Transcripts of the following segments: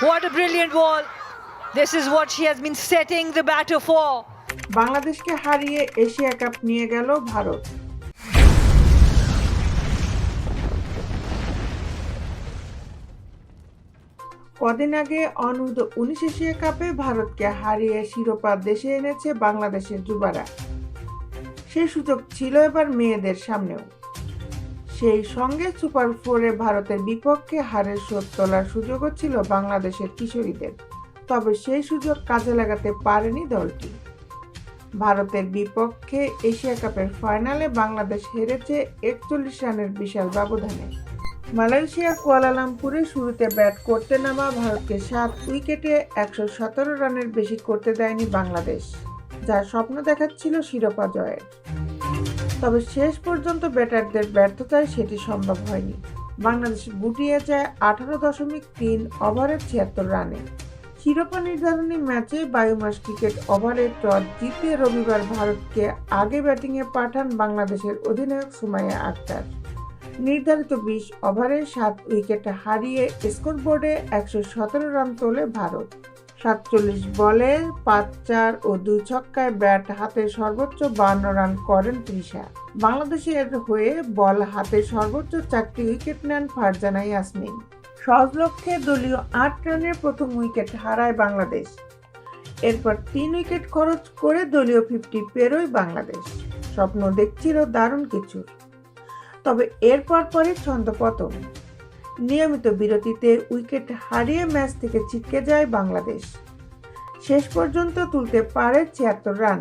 What a brilliant ball. This is what she has been setting the batter for. বাংলাদেশকে হারিয়ে Asia cup নিয়ে গেল ভারত। কদিন আগে অনূর্ধ্ব-19 এশিয়া কাপে ভারতকে হারিয়ে শিরোপা দেশে এনেছে বাংলাদেশের যুবারা। সেই সুযোগ ছিল এবার মেয়েদের সামনেও। সেই সঙ্গে সুপার ফোরে ভারতের বিপক্ষে হারের শোধ তোলার সুযোগও ছিল বাংলাদেশের কিশোরীদের। তবে সেই সুযোগ কাজে লাগাতে পারেনি দলটি। ভারতের বিপক্ষে এশিয়া কাপের ফাইনালে বাংলাদেশ হেরেছে 41 রানের বিশাল ব্যবধানে। মালয়েশিয়ার কুয়ালালামপুরে শুরুতে ব্যাট করতে নামা ভারতকে 7 উইকেটে 117 রানের বেশি করতে দেয়নি বাংলাদেশ, যার স্বপ্ন দেখাচ্ছিল শিরোপা জয়ের। তবে শেষ পর্যন্ত ব্যাটারদের ব্যর্থতায় সেটি সম্ভব হয়নি। বাংলাদেশ গুটিয়ে যায় 18.3 ওভারে 76 রানে। শিরোপা নির্ধারণী ম্যাচে বায়ুমাস ক্রিকেট ওভারে টস জিতে রবিবার ভারতকে আগে ব্যাটিংয়ে পাঠান বাংলাদেশের অধিনায়ক সুমাইয়া আক্তার। নির্ধারিত 20 ওভারে 7 উইকেট হারিয়ে স্কোরবোর্ডে 117 রান তোলে ভারত। 47 বলে 5-4 ও 2 ছক্কায় ব্যাট হাতে সর্বোচ্চ 52 রান করেন তৃষা। বাংলাদেশের হয়ে বল হাতে সর্বোচ্চ 4টি উইকেট নেন ফারজানা ইয়াসমিন। সহজলক্ষ্যে দলীয় 8 রানের প্রথম উইকেট হারায় বাংলাদেশ। এরপর 3 উইকেট খরচ করে দলীয় 50 পেরোয় বাংলাদেশ। স্বপ্ন দেখছিল দারুণ কিছুর। তবে এরপর পরই ছন্দপতন। নিয়মিত বিরতিতে উইকেট হারিয়ে ম্যাচ থেকে ছিটকে যায় বাংলাদেশ। শেষ পর্যন্ত তুলতে পারে 76 রান।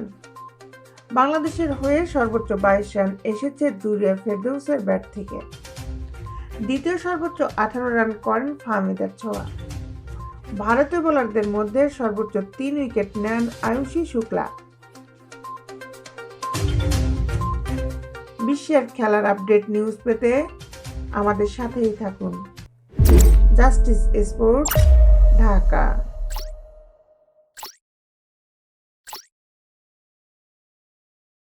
বাংলাদেশের হয়ে সর্বোচ্চ 22 রান এসেছে দুরিয়া ফেরদৌসের ব্যাট থেকে। দ্বিতীয় সর্বোচ্চ 18 রান করেন ফাহমিদা ছোয়া। ভারতীয় বোলারদের মধ্যে সর্বোচ্চ 3 উইকেট নেন আয়ুষী শুক্লা। বিশ্বের খেলার আপডেট নিউজ পেতে আমাদের সাথেই থাকুন। Justice sports, Dhaka.